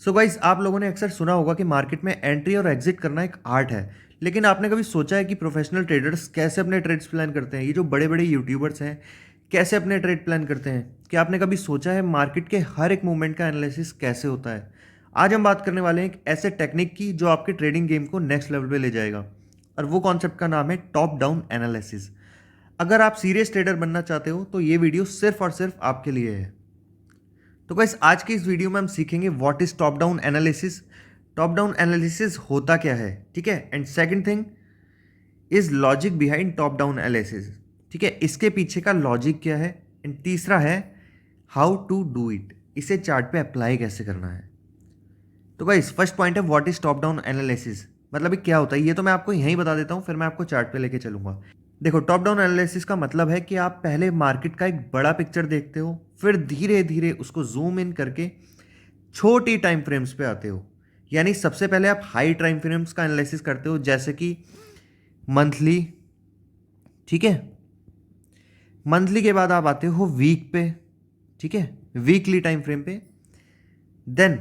So guys, आप लोगों ने अक्सर सुना होगा कि मार्केट में एंट्री और एग्जिट करना एक आर्ट है। लेकिन आपने कभी सोचा है कि प्रोफेशनल ट्रेडर्स कैसे अपने ट्रेड्स प्लान करते हैं? ये जो बड़े बड़े यूट्यूबर्स हैं, कैसे अपने ट्रेड प्लान करते हैं? क्या आपने कभी सोचा है मार्केट के हर एक मूवमेंट का एनालिसिस कैसे होता है? आज हम बात करने वाले हैं एक ऐसे टेक्निक की जो आपके ट्रेडिंग गेम को नेक्स्ट लेवल पे ले जाएगा। और वो कॉन्सेप्ट का नाम है टॉप डाउन एनालिसिस। अगर आप सीरियस ट्रेडर बनना चाहते हो तो ये वीडियो सिर्फ और सिर्फ आपके लिए है। तो गाइस, आज की इस वीडियो में हम सीखेंगे what is top down analysis. Top down analysis होता क्या है, ठीक है। And second thing is logic behind top down analysis, ठीक है, इसके पीछे का लॉजिक क्या है। एंड तीसरा है हाउ टू डू इट, इसे चार्ट पे अप्लाई कैसे करना है। तो गाइस, फर्स्ट पॉइंट है what is top down analysis. मतलब ये क्या होता है, ये तो मैं आपको यहीं बता देता हूँ, फिर मैं आपको चार्ट पे लेके चलूंगा। देखो, टॉप डाउन एनालिसिस का मतलब है कि आप पहले मार्केट का एक बड़ा पिक्चर देखते हो, फिर धीरे धीरे उसको जूम इन करके छोटी टाइम फ्रेम्स पे आते हो। यानी सबसे पहले आप हाई टाइम फ्रेम्स का एनालिसिस करते हो, जैसे कि मंथली, ठीक है। मंथली के बाद आप आते हो वीक पे, ठीक है, वीकली टाइम फ्रेम पे। देन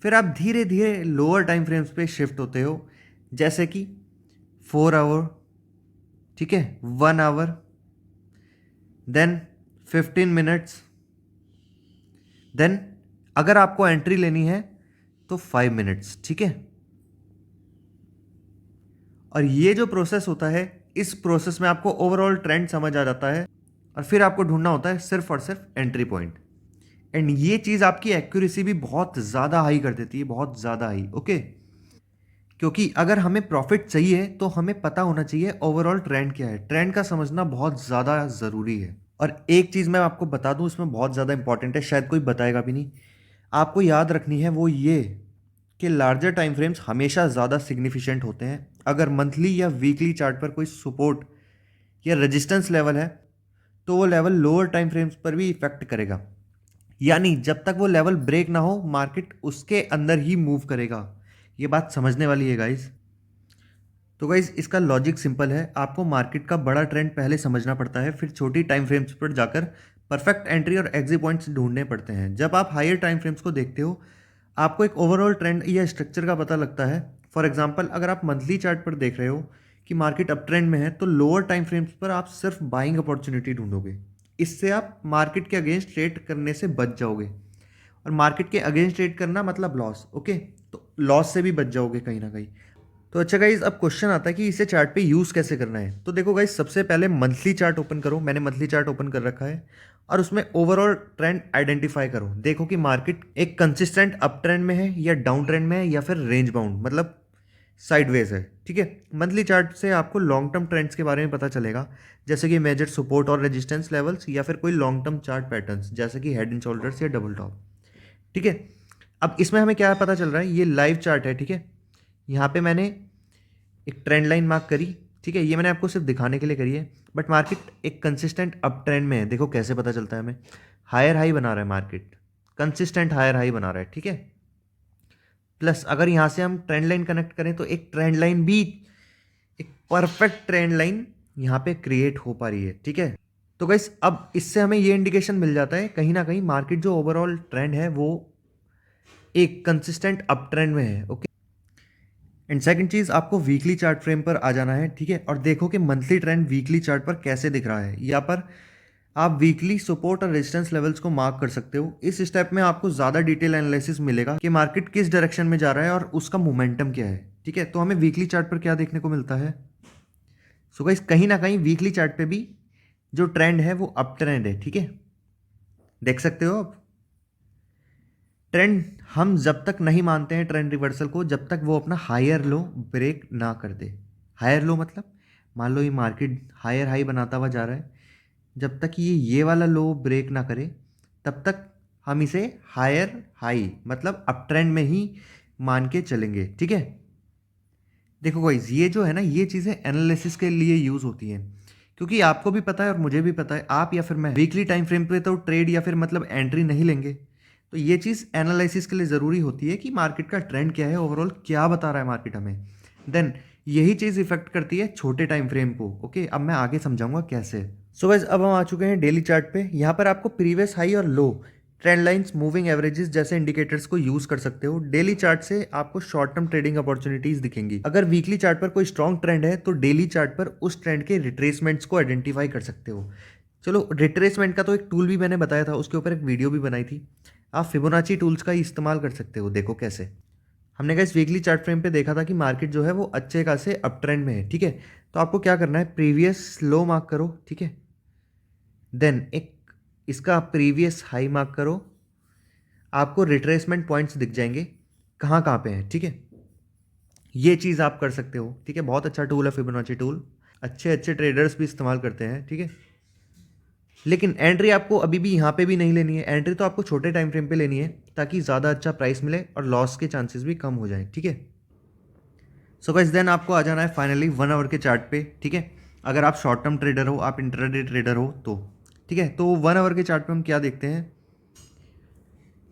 फिर आप धीरे धीरे लोअर टाइम फ्रेम्स पे शिफ्ट होते हो, जैसे कि 4 आवर, ठीक है, 1 आवर, देन 15 मिनट्स, देन अगर आपको एंट्री लेनी है तो 5 मिनट्स, ठीक है। और ये जो प्रोसेस होता है, इस प्रोसेस में आपको ओवरऑल ट्रेंड समझ आ जाता है और फिर आपको ढूंढना होता है सिर्फ और सिर्फ एंट्री पॉइंट। एंड ये चीज़ आपकी एक्यूरेसी भी बहुत ज़्यादा हाई कर देती है, बहुत ज़्यादा हाई, ओके। क्योंकि अगर हमें प्रॉफिट चाहिए तो हमें पता होना चाहिए ओवरऑल ट्रेंड क्या है। ट्रेंड का समझना बहुत ज़्यादा ज़रूरी है। और एक चीज़ मैं आपको बता दूं, इसमें बहुत ज़्यादा इंपॉर्टेंट है, शायद कोई बताएगा भी नहीं, आपको याद रखनी है वो ये कि लार्जर टाइम फ्रेम्स हमेशा ज़्यादा सिग्निफिकेंट होते हैं। अगर मंथली या वीकली चार्ट पर कोई सपोर्ट या रेजिस्टेंस लेवल है तो वो लेवल लोअर टाइम फ्रेम्स पर भी इफेक्ट करेगा। यानी जब तक वो लेवल ब्रेक ना हो, मार्केट उसके अंदर ही मूव करेगा। ये बात समझने वाली है गाइस। तो गाइस, इसका लॉजिक सिंपल है, आपको मार्केट का बड़ा ट्रेंड पहले समझना पड़ता है, फिर छोटी टाइम फ्रेम्स पर जाकर परफेक्ट एंट्री और एग्जिट पॉइंट्स ढूंढने पड़ते हैं। जब आप हायर टाइम फ्रेम्स को देखते हो, आपको एक ओवरऑल ट्रेंड या स्ट्रक्चर का पता लगता है। फॉर एग्जांपल, अगर आप मंथली चार्ट पर देख रहे हो कि मार्केट अप ट्रेंड में है, तो लोअर टाइम फ्रेम्स पर आप सिर्फ बाइंग अपॉर्चुनिटी ढूंढोगे। इससे आप मार्केट के अगेंस्ट ट्रेड करने से बच जाओगे। और मार्केट के अगेंस्ट ट्रेड करना मतलब लॉस, ओके। तो लॉस से भी बच जाओगे कहीं ना कहीं। तो अच्छा गाइज, अब क्वेश्चन आता है कि इसे चार्ट पे यूज़ कैसे करना है। तो देखो गाइज, सबसे पहले मंथली चार्ट ओपन करो। मैंने मंथली चार्ट ओपन कर रखा है और उसमें ओवरऑल ट्रेंड आइडेंटिफाई करो। देखो कि मार्केट एक कंसिस्टेंट अप ट्रेंड में है या डाउन ट्रेंड में है या फिर रेंज बाउंड, मतलब साइडवेज है, ठीक है। मंथली चार्ट से आपको लॉन्ग टर्म ट्रेंड्स के बारे में पता चलेगा, जैसे कि मेजर सपोर्ट और रेजिस्टेंस लेवल्स, या फिर कोई लॉन्ग टर्म चार्ट पैटर्न्स जैसे कि हेड एंड शोल्डर्स या डबल टॉप, ठीक है। अब इसमें हमें क्या पता चल रहा है, ये लाइव चार्ट है, ठीक है। यहाँ पे मैंने एक ट्रेंड लाइन मार्क करी, ठीक है। ये मैंने आपको सिर्फ दिखाने के लिए करी है, बट मार्केट एक कंसिस्टेंट अप ट्रेंड में है। देखो कैसे पता चलता है हमें, हायर हाई बना रहा है मार्केट, कंसिस्टेंट हायर हाई बना रहा है, ठीक है। प्लस अगर यहाँ से हम ट्रेंड लाइन कनेक्ट करें तो एक ट्रेंड लाइन भी, एक परफेक्ट ट्रेंड लाइन यहाँ पे क्रिएट हो पा रही है, ठीक है। तो गाइस, अब इससे हमें ये इंडिकेशन मिल जाता है कहीं ना कहीं मार्केट जो ओवरऑल ट्रेंड है वो एक कंसिस्टेंट अप ट्रेंड में है, ओके। एंड सेकंड चीज, आपको वीकली चार्ट फ्रेम पर आ जाना है, ठीक है। और देखो कि मंथली ट्रेंड वीकली चार्ट पर कैसे दिख रहा है। यहाँ पर आप वीकली सपोर्ट और रेजिस्टेंस लेवल्स को मार्क कर सकते हो। इस स्टेप में आपको ज़्यादा डिटेल एनालिसिस मिलेगा कि मार्केट किस डायरेक्शन में जा रहा है और उसका मोमेंटम क्या है, ठीक है। तो हमें वीकली चार्ट पर क्या देखने को मिलता है। सो गाइस, कहीं ना कहीं वीकली चार्ट पे भी जो ट्रेंड है वो अप ट्रेंड है, ठीक है। देख सकते हो आप ट्रेंड, हम जब तक नहीं मानते हैं ट्रेंड रिवर्सल को, जब तक वो अपना हायर लो ब्रेक ना कर दे। हायर लो मतलब, मान लो ये मार्केट हायर हाई बनाता हुआ जा रहा है, जब तक ये वाला लो ब्रेक ना करे तब तक हम इसे हायर हाई मतलब अप ट्रेंड में ही मान के चलेंगे, ठीक है। देखो गाइस, ये जो है ना, ये चीज़ें एनालिसिस के लिए यूज़ होती हैं, क्योंकि आपको भी पता है और मुझे भी पता है, आप या फिर मैं वीकली टाइम फ्रेम पे तो ट्रेड या फिर मतलब एंट्री नहीं लेंगे। तो ये चीज़ एनालिसिस के लिए ज़रूरी होती है कि मार्केट का ट्रेंड क्या है, ओवरऑल क्या बता रहा है मार्केट हमें। देन यही चीज़ इफेक्ट करती है छोटे टाइम फ्रेम को, ओके। अब मैं आगे समझाऊंगा कैसे। सो गाइस, अब हम आ चुके हैं डेली चार्ट पे। यहाँ पर आपको प्रीवियस हाई और लो ट्रेंड लाइंस, मूविंग एवरेजेस जैसे इंडिकेटर्स को यूज कर सकते हो। डेली चार्ट से आपको शॉर्ट टर्म ट्रेडिंग अपॉर्चुनिटीज दिखेंगी। अगर वीकली चार्ट पर कोई स्ट्रॉन्ग ट्रेंड है तो डेली चार्ट पर उस ट्रेंड के रिट्रेसमेंट्स को आइडेंटिफाई कर सकते हो। चलो, रिट्रेसमेंट का तो एक टूल भी मैंने बताया था, उसके ऊपर एक वीडियो भी बनाई थी। आप फिबोनाची टूल्स का इस्तेमाल कर सकते हो। देखो कैसे। हमने कहा इस वीकली चार्ट फ्रेम पे देखा था कि मार्केट जो है वो अच्छे खासे अप ट्रेंड में है, ठीक है। तो आपको क्या करना है, प्रीवियस लो मार्क करो, ठीक है। देन एक इसका प्रीवियस हाई मार्क करो। आपको रिट्रेसमेंट पॉइंट्स दिख जाएंगे कहाँ कहाँ पे हैं, ठीक है। ये चीज़ आप कर सकते हो, ठीक है। बहुत अच्छा टूल है फिबोनाची टूल, अच्छे अच्छे ट्रेडर्स भी इस्तेमाल करते हैं, ठीक है। लेकिन एंट्री आपको अभी भी यहाँ पे भी नहीं लेनी है। एंट्री तो आपको छोटे टाइम फ्रेम पे लेनी है ताकि ज़्यादा अच्छा प्राइस मिले और लॉस के चांसेस भी कम हो जाएं, ठीक है। सो गाइस, देन आपको आ जाना है फाइनली 1 आवर के चार्ट पे, ठीक है। अगर आप शॉर्ट टर्म ट्रेडर हो, आप इंट्राडे ट्रेडर हो तो, ठीक है। तो 1 आवर के चार्ट पे हम क्या देखते हैं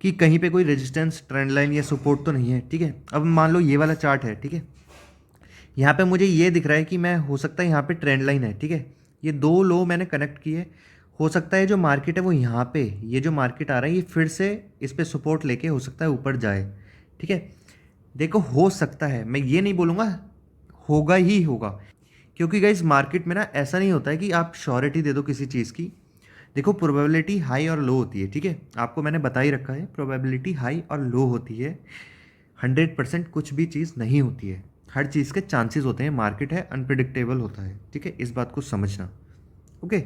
कि कहीं पे कोई रेजिस्टेंस, ट्रेंड लाइन या सपोर्ट तो नहीं है, ठीक है। अब मान लो ये वाला चार्ट है, ठीक है। यहाँ पे मुझे ये दिख रहा है कि मैं, हो सकता है यहाँ पे ट्रेंड लाइन है, ठीक है। ये दो लो मैंने कनेक्ट किए। हो सकता है जो मार्केट है वो यहाँ पे, ये जो मार्केट आ रहा है ये फिर से इस पे सपोर्ट लेके हो सकता है ऊपर जाए, ठीक है। देखो, हो सकता है, मैं ये नहीं बोलूँगा होगा ही होगा, क्योंकि गाइस मार्केट में ना ऐसा नहीं होता है कि आप श्योरिटी दे दो किसी चीज़ की। देखो, प्रोबेबिलिटी हाई और लो होती है, ठीक है। आपको मैंने बता ही रखा है, प्रोबेबिलिटी हाई और लो होती है। 100% कुछ भी चीज़ नहीं होती है, हर चीज़ के चांसेस होते हैं। मार्केट है, अनप्रिडिक्टेबल होता है, ठीक है। इस बात को समझना, ओके।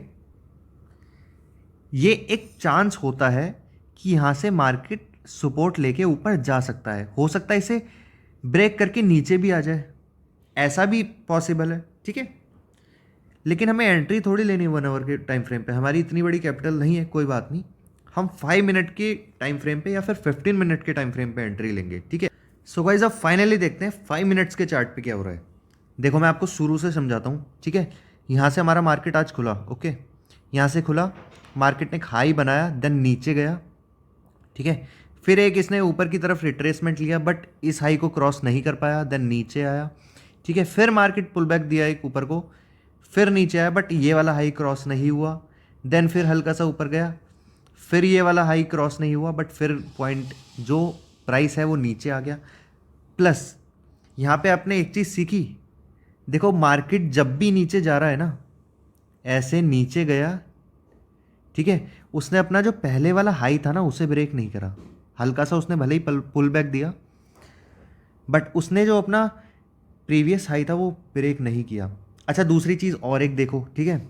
ये एक चांस होता है कि यहाँ से मार्केट सपोर्ट लेके ऊपर जा सकता है। हो सकता है इसे ब्रेक करके नीचे भी आ जाए, ऐसा भी पॉसिबल है, ठीक है। लेकिन हमें एंट्री थोड़ी लेनी है 1 आवर के टाइम फ्रेम पे, हमारी इतनी बड़ी कैपिटल नहीं है, कोई बात नहीं। हम 5 मिनट के टाइम फ्रेम पे या फिर 15 मिनट के टाइम फ्रेम पे एंट्री लेंगे, ठीक है। सो गाइस, अब फाइनली देखते हैं 5 मिनट्स के चार्ट पे क्या हो रहा है। देखो, मैं आपको शुरू से समझाता हूँ, ठीक है। यहाँ से हमारा मार्केट आज खुला, ओके। यहाँ से खुला, मार्केट ने एक हाई बनाया, देन नीचे गया, ठीक है। फिर एक इसने ऊपर की तरफ रिट्रेसमेंट लिया, बट इस हाई को क्रॉस नहीं कर पाया, देन नीचे आया, ठीक है। फिर मार्केट पुल बैक दिया एक ऊपर को, फिर नीचे आया, बट ये वाला हाई क्रॉस नहीं हुआ। देन फिर हल्का सा ऊपर गया, फिर ये वाला हाई क्रॉस नहीं हुआ, बट फिर पॉइंट जो प्राइस है वो नीचे आ गया। प्लस यहाँ पे आपने एक चीज़ सीखी, देखो मार्केट जब भी नीचे जा रहा है ना, ऐसे नीचे गया, ठीक है। उसने अपना जो पहले वाला हाई था ना उसे ब्रेक नहीं करा, हल्का सा उसने भले ही पुल बैक दिया, बट उसने जो अपना प्रीवियस हाई था वो ब्रेक नहीं किया। अच्छा, दूसरी चीज़ और एक देखो, ठीक है।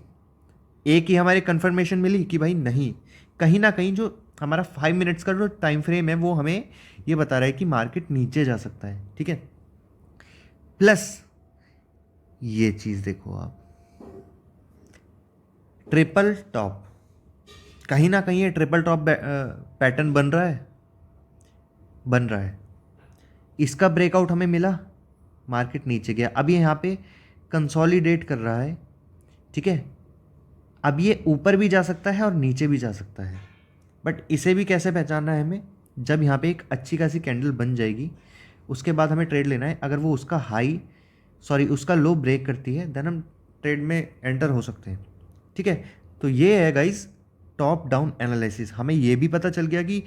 एक ही हमारे कंफर्मेशन मिली कि भाई नहीं, कहीं ना कहीं जो हमारा 5 मिनट्स का जो टाइम फ्रेम है वो हमें ये बता रहा है कि मार्केट नीचे जा सकता है, ठीक है। प्लस ये चीज़ देखो आप, ट्रिपल टॉप, कहीं ना कहीं ये ट्रिपल टॉप पैटर्न बन रहा है, बन रहा है। इसका ब्रेकआउट हमें मिला, मार्केट नीचे गया, अब ये यहाँ पे कंसोलिडेट कर रहा है, ठीक है। अब ये ऊपर भी जा सकता है और नीचे भी जा सकता है, बट इसे भी कैसे पहचानना है हमें, जब यहाँ पे एक अच्छी खासी कैंडल बन जाएगी उसके बाद हमें ट्रेड लेना है। अगर वो उसका हाई, सॉरी उसका लो ब्रेक करती है, देन हम ट्रेड में एंटर हो सकते हैं, ठीक है। तो ये है गाइस टॉप डाउन एनालिसिस। हमें ये भी पता चल गया कि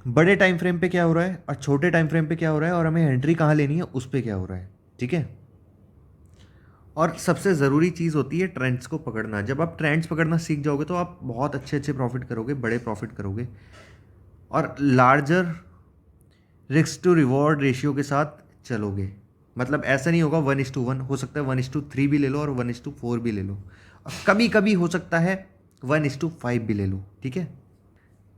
बड़े टाइम फ्रेम पे क्या हो रहा है और छोटे टाइम फ्रेम पे क्या हो रहा है, और हमें एंट्री कहाँ लेनी है उस पर क्या हो रहा है, ठीक है। और सबसे ज़रूरी चीज़ होती है ट्रेंड्स को पकड़ना। जब आप ट्रेंड्स पकड़ना सीख जाओगे तो आप बहुत अच्छे अच्छे प्रॉफिट करोगे, बड़े प्रॉफिट करोगे, और larger risk to reward ratio के साथ चलोगे। मतलब ऐसा नहीं होगा 1:1, हो सकता है 1:3 भी ले लो और 1:4 भी ले लो, और कभी कभी हो सकता है 1:5 भी ले लो, ठीक है।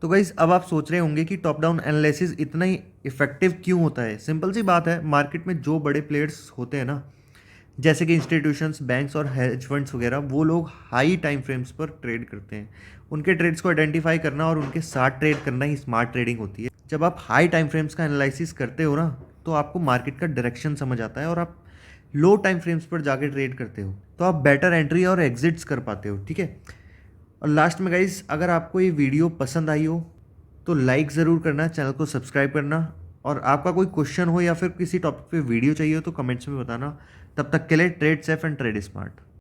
तो गाइस, अब आप सोच रहे होंगे कि टॉप डाउन एनालिसिस इतना ही इफेक्टिव क्यों होता है। सिंपल सी बात है, मार्केट में जो बड़े प्लेयर्स होते हैं ना, जैसे कि इंस्टीट्यूशंस, बैंक्स और हेज फंड्स वगैरह, वो लोग हाई टाइम फ्रेम्स पर ट्रेड करते हैं। उनके ट्रेड्स को आइडेंटिफाई करना और उनके साथ ट्रेड करना ही स्मार्ट ट्रेडिंग होती है। जब आप हाई टाइम फ्रेम्स का एनालिसिस करते हो ना, तो आपको मार्केट का डायरेक्शन समझ आता है और आप लो टाइम फ्रेम्स पर जाके ट्रेड करते हो, तो आप बेटर एंट्री और एग्जिट्स कर पाते हो, ठीक है। और लास्ट में गाइस, अगर आपको ये वीडियो पसंद आई हो तो लाइक ज़रूर करना, चैनल को सब्सक्राइब करना, और आपका कोई क्वेश्चन हो या फिर किसी टॉपिक पे वीडियो चाहिए हो तो कमेंट्स में बताना। तब तक के लिए trade safe and trade smart.